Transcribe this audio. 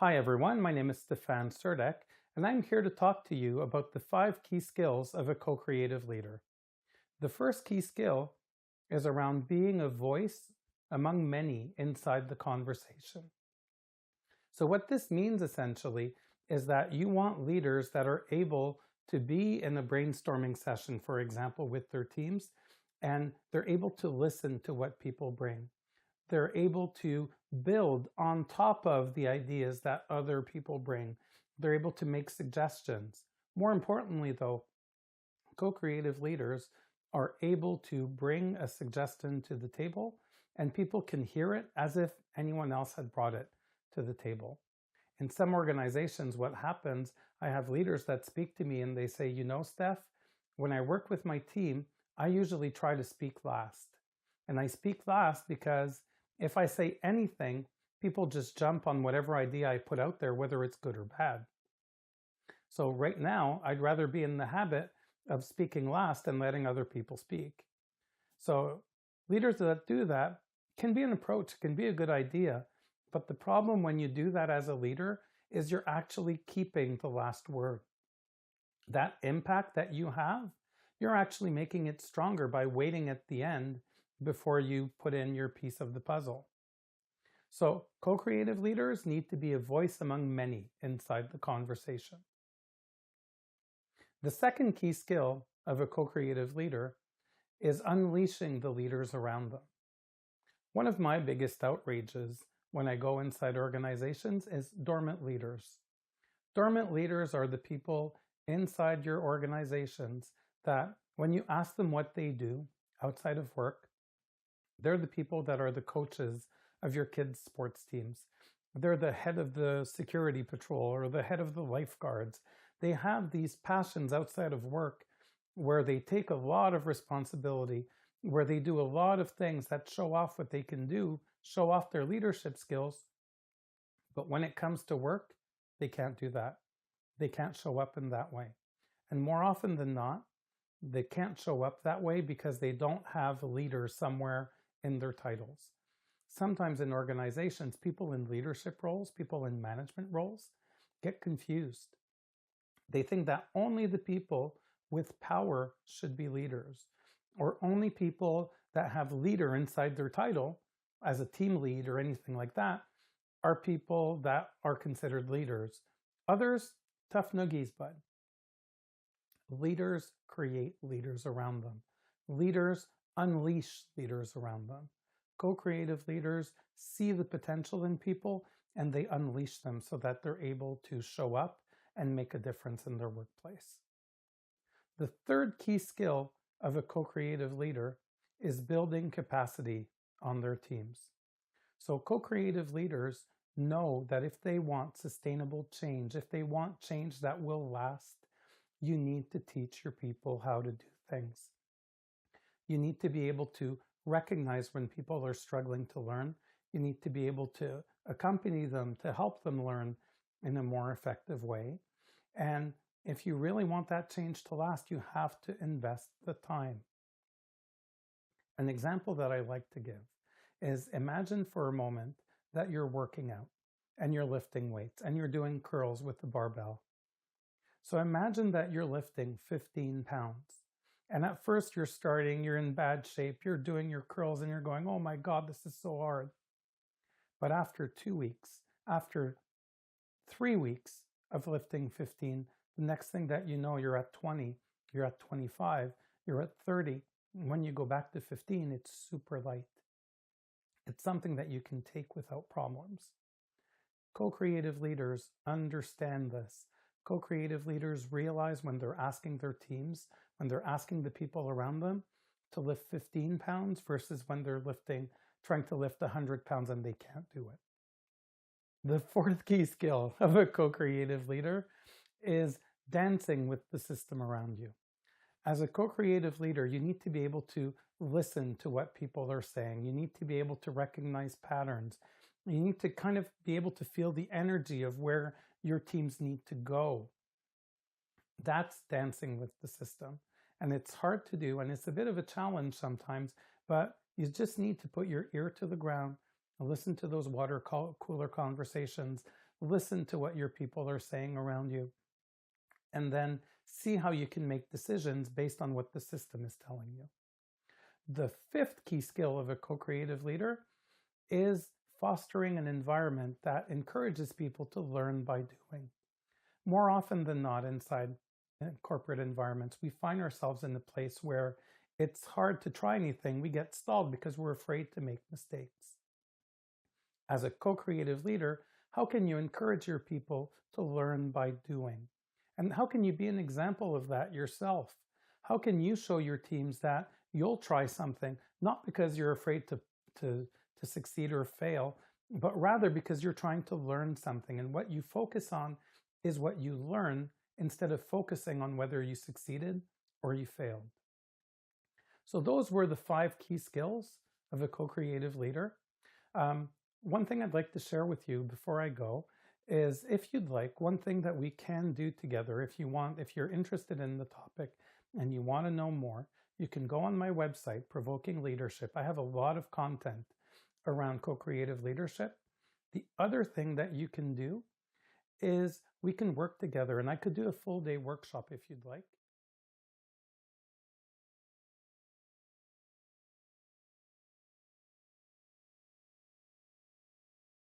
Hi everyone, my name is Steffan Surdek, and I'm here to talk to you about the 5 key skills of a co-creative leader. The first key skill is around being a voice among many inside the conversation. So what this means essentially is that you want leaders that are able to be in a brainstorming session, for example, with their teams, and they're able to listen to what people bring. They're able to build on top of the ideas that other people bring. They're able to make suggestions. More importantly, though, co-creative leaders are able to bring a suggestion to the table and people can hear it as if anyone else had brought it to the table. In some organizations, what happens, I have leaders that speak to me and they say, you know, Steph, when I work with my team, I usually try to speak last. And I speak last because if I say anything, people just jump on whatever idea I put out there, whether it's good or bad. So right now, I'd rather be in the habit of speaking last and letting other people speak. So leaders that do that can be an approach, can be a good idea. But the problem when you do that as a leader is you're actually keeping the last word. That impact that you have, you're actually making it stronger by waiting at the end before you put in your piece of the puzzle. So co-creative leaders need to be a voice among many inside the conversation. The second key skill of a co-creative leader is unleashing the leaders around them. One of my biggest outrages when I go inside organizations is dormant leaders. Dormant leaders are the people inside your organizations that when you ask them what they do outside of work, they're the people that are the coaches of your kids' sports teams. They're the head of the security patrol or the head of the lifeguards. They have these passions outside of work where they take a lot of responsibility, where they do a lot of things that show off what they can do, show off their leadership skills. But when it comes to work, they can't do that. They can't show up in that way. And more often than not, they can't show up that way because they don't have a leader somewhere in their titles. Sometimes in organizations, people in leadership roles, people in management roles get confused. They think that only the people with power should be leaders, or only people that have leader inside their title as a team lead or anything like that are people that are considered leaders. Others, tough noogies, bud. Leaders create leaders around them. Leaders unleash leaders around them. Co-creative leaders see the potential in people and they unleash them so that they're able to show up and make a difference in their workplace. The third key skill of a co-creative leader is building capacity on their teams. So co-creative leaders know that if they want sustainable change, if they want change that will last, you need to teach your people how to do things. You need to be able to recognize when people are struggling to learn. You need to be able to accompany them to help them learn in a more effective way. And if you really want that change to last, you have to invest the time. An example that I like to give is imagine for a moment that you're working out and you're lifting weights and you're doing curls with the barbell. So imagine that you're lifting 15 pounds. And at first you're starting, you're in bad shape, you're doing your curls and you're going, oh my God, this is so hard. But after 2 weeks, after 3 weeks of lifting 15, the next thing that you know, you're at 20, you're at 25, you're at 30. When you go back to 15, it's super light. It's something that you can take without problems. Co-creative leaders understand this. Co-creative leaders realize when they're asking their teams, when they're asking the people around them to lift 15 pounds versus when they're trying to lift 100 pounds and they can't do it. The fourth key skill of a co-creative leader is dancing with the system around you. As a co-creative leader, you need to be able to listen to what people are saying. You need to be able to recognize patterns. You need to kind of be able to feel the energy of where your teams need to go. That's dancing with the system. And it's hard to do, and it's a bit of a challenge sometimes, but you just need to put your ear to the ground and listen to those water cooler conversations. listen to what your people are saying around you, and then see how you can make decisions based on what the system is telling you. The fifth key skill of a co-creative leader is fostering an environment that encourages people to learn by doing. More often than not, inside corporate environments, we find ourselves in a place where it's hard to try anything. We get stalled because we're afraid to make mistakes. As a co-creative leader, how can you encourage your people to learn by doing? And how can you be an example of that yourself? How can you show your teams that you'll try something, not because you're afraid to succeed or fail, but rather because you're trying to learn something, and what you focus on is what you learn instead of focusing on whether you succeeded or you failed. So those were the 5 key skills of a co-creative leader. One thing I'd like to share with you before I go is, if you'd like, one thing that we can do together, if you're interested in the topic and you want to know more, you can go on my website, Provoking Leadership. I have a lot of content around co-creative leadership. The other thing that you can do is we can work together, and I could do a full day workshop if you'd like.